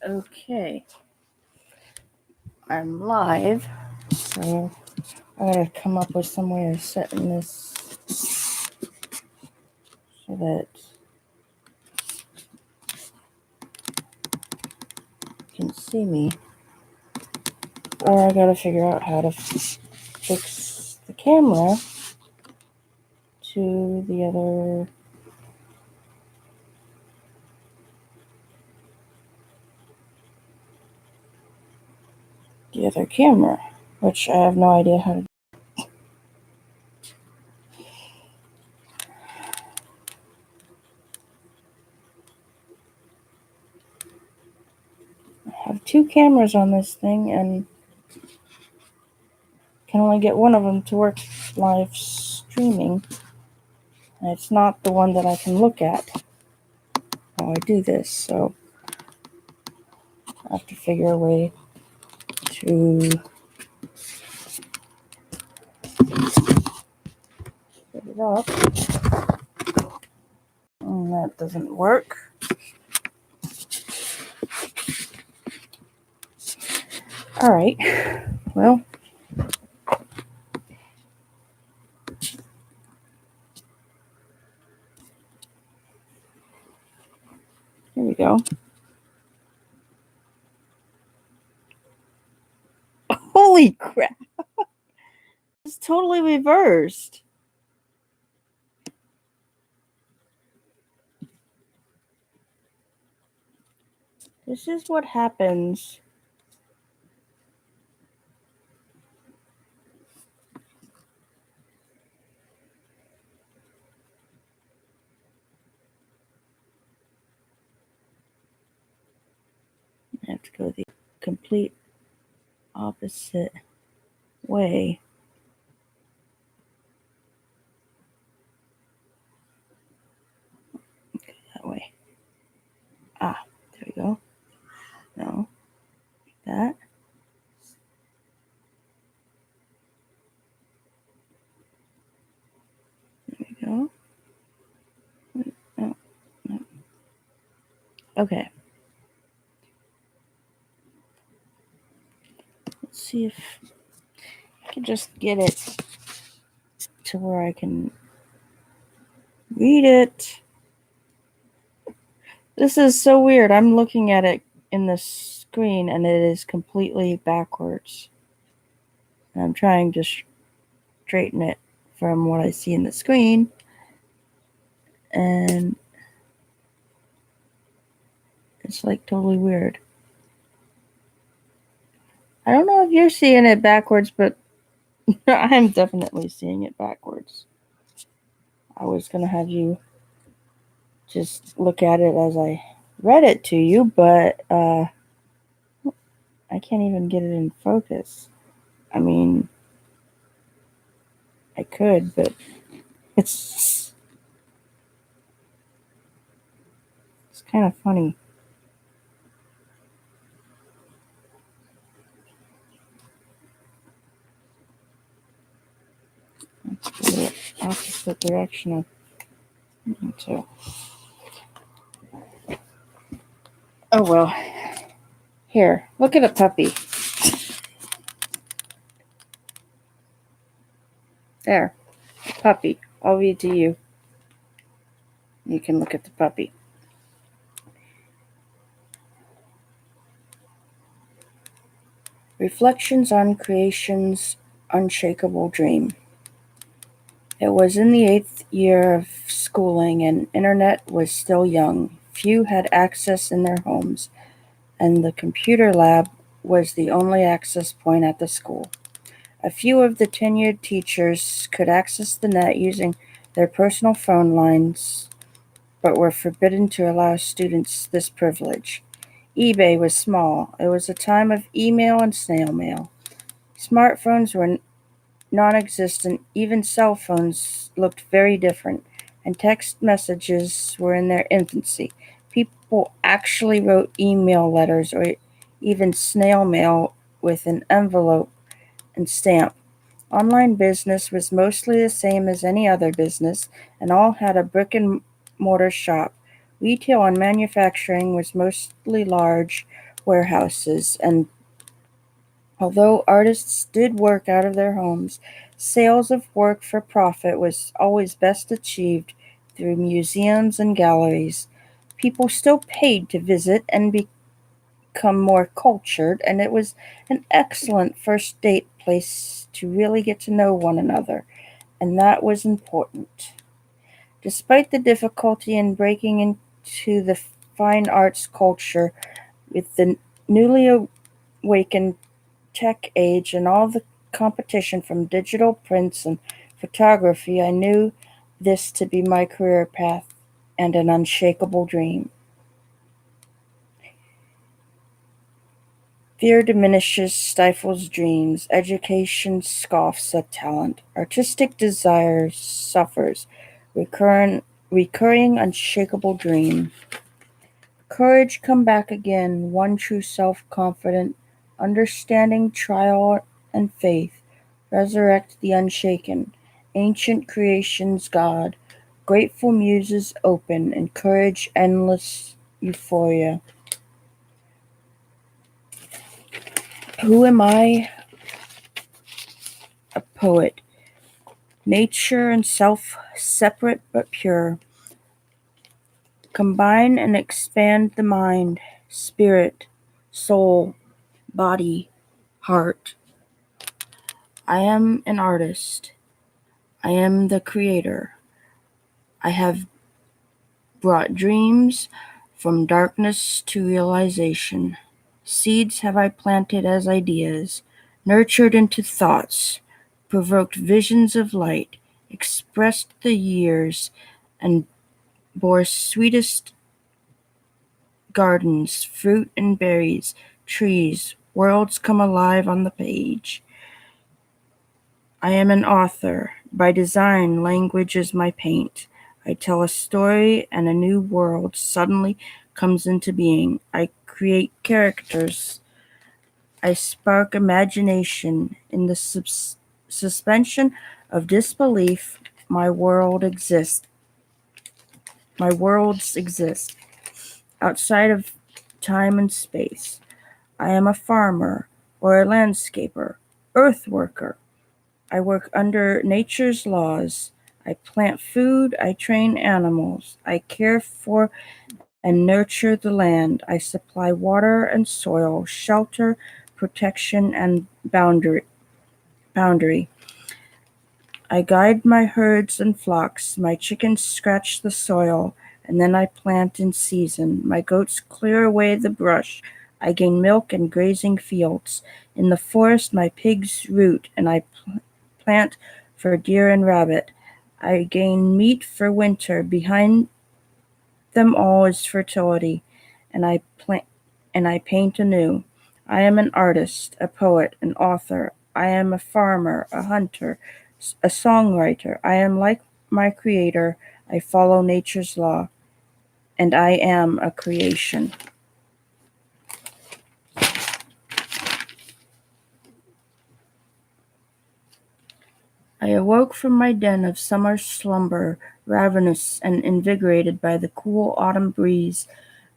Okay, I'm live, so I gotta come up with some way of setting this so that you can see me, or I gotta figure out how to fix the camera to the other camera, which I have no idea how to do. I have two cameras on this thing and can only get one of them to work live streaming. And it's not the one that I can look at while I do this, so I have to figure a way to set it up. And that doesn't work. All right, well, here we go. Holy crap! It's totally reversed. This is what happens. I have to go the complete opposite way. That way. Ah, there we go. No, that. There we go. No, no. Okay. Let's see if I can just get it to where I can read it. This is so weird. I'm looking at it in the screen and it is completely backwards. And I'm trying to straighten it from what I see in the screen. And it's like totally weird. I don't know if you're seeing it backwards, but I'm definitely seeing it backwards. I was going to have you just look at it as I read it to you, but I can't even get it in focus. I mean, I could, but it's kind of funny. Let's go the opposite direction. So, oh well. Here, look at a puppy. There, puppy. I'll read to you. You can look at the puppy. Reflections on Creation's Unshakable Dream. It was in the 8th year of schooling and internet was still young. Few had access in their homes, and the computer lab was the only access point at the school. A few of the tenured teachers could access the net using their personal phone lines, but were forbidden to allow students this privilege. eBay was small. It was a time of email and snail mail. Smartphones were non-existent. Even cell phones looked very different, and text messages were in their infancy. People actually wrote email letters or even snail mail with an envelope and stamp. Online business was mostly the same as any other business, and all had a brick and mortar shop. Retail and manufacturing was mostly large warehouses, and although artists did work out of their homes, sales of work for profit was always best achieved through museums and galleries. People still paid to visit and become more cultured, and it was an excellent first date place to really get to know one another, and that was important. Despite the difficulty in breaking into the fine arts culture with the newly awakened tech age and all the competition from digital prints and photography, I knew this to be my career path and an unshakable dream. Fear diminishes, stifles dreams. Education scoffs at talent. Artistic desire suffers. Recurring unshakable dream. Courage come back again, one true self-confident, understanding trial and faith. Resurrect the unshaken. Ancient creation's God. Grateful muses open. Encourage endless euphoria. Who am I? A poet. Nature and self separate but pure. Combine and expand the mind, spirit, soul, body, heart. I am an artist. I am the creator. I have brought dreams from darkness to realization. Seeds have I planted as ideas, nurtured into thoughts, provoked visions of light, expressed the years, and bore sweetest gardens, fruit and berries, trees, worlds come alive on the page. I am an author. By design, language is my paint. I tell a story and a new world suddenly comes into being. I create characters. I spark imagination. In the suspension of disbelief, my worlds exist outside of time and space. I am a farmer or a landscaper, earth worker. I work under nature's laws. I plant food, I train animals. I care for and nurture the land. I supply water and soil, shelter, protection, and boundary. I guide my herds and flocks. My chickens scratch the soil, and then I plant in season. My goats clear away the brush. I gain milk and grazing fields. In the forest, my pigs root, and I plant for deer and rabbit. I gain meat for winter. Behind them all is fertility, and I paint anew. I am an artist, a poet, an author. I am a farmer, a hunter, a songwriter. I am like my creator. I follow nature's law, and I am a creation. I awoke from my den of summer slumber, ravenous and invigorated by the cool autumn breeze,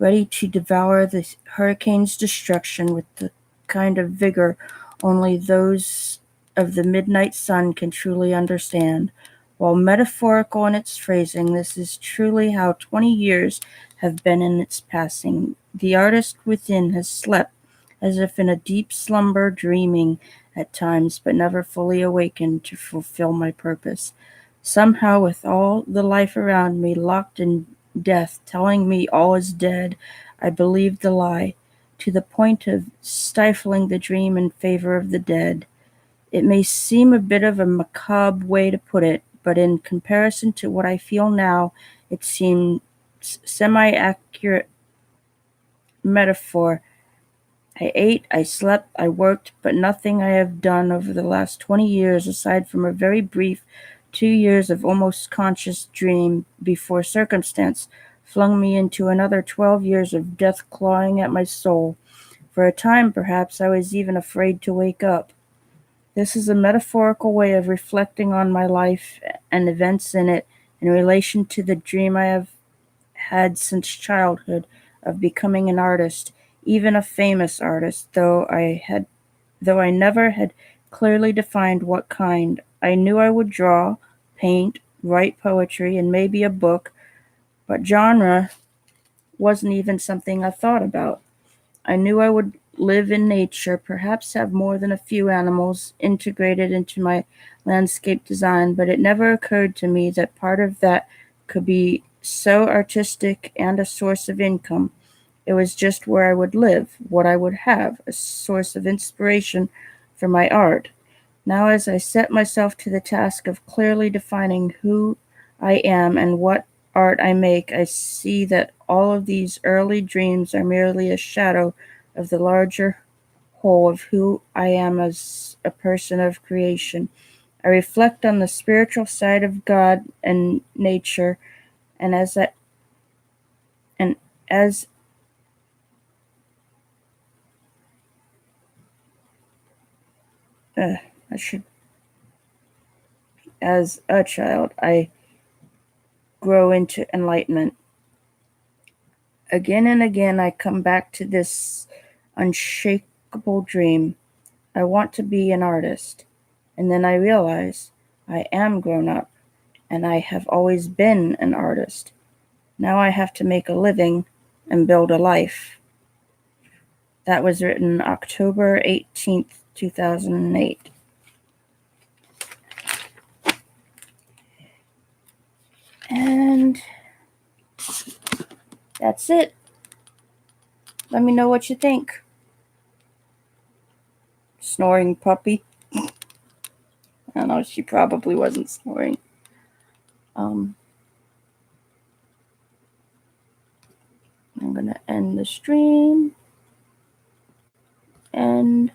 ready to devour the hurricane's destruction with the kind of vigor only those of the midnight sun can truly understand. While metaphorical in its phrasing, this is truly how 20 years have been in its passing. The artist within has slept as if in a deep slumber, dreaming at times, but never fully awakened to fulfill my purpose. Somehow, with all the life around me locked in death, telling me all is dead, I believed the lie, to the point of stifling the dream in favor of the dead. It may seem a bit of a macabre way to put it, but in comparison to what I feel now, it seems semi-accurate metaphor. I ate, I slept, I worked, but nothing I have done over the last 20 years, aside from a very brief 2 years of almost conscious dream before circumstance, flung me into another 12 years of death clawing at my soul. For a time, perhaps, I was even afraid to wake up. This is a metaphorical way of reflecting on my life and events in it in relation to the dream I have had since childhood of becoming an artist. even a famous artist, though I never had clearly defined what kind. I knew I would draw, paint, write poetry, and maybe a book, but genre wasn't even something I thought about. I knew I would live in nature, perhaps have more than a few animals integrated into my landscape design, but it never occurred to me that part of that could be so artistic and a source of income. It was just where I would live, what I would have, a source of inspiration for my art. Now, as I set myself to the task of clearly defining who I am and what art I make, I see that all of these early dreams are merely a shadow of the larger whole of who I am as a person of creation. I reflect on the spiritual side of God and nature, and and as I should as a child, I grow into enlightenment. Again and again, I come back to this unshakable dream. I want to be an artist. And then I realize I am grown up and I have always been an artist. Now I have to make a living and build a life. That was written October 18th, 2008. And that's it. Let me know what you think. Snoring puppy. I don't know, she probably wasn't snoring. I'm going to end the stream. And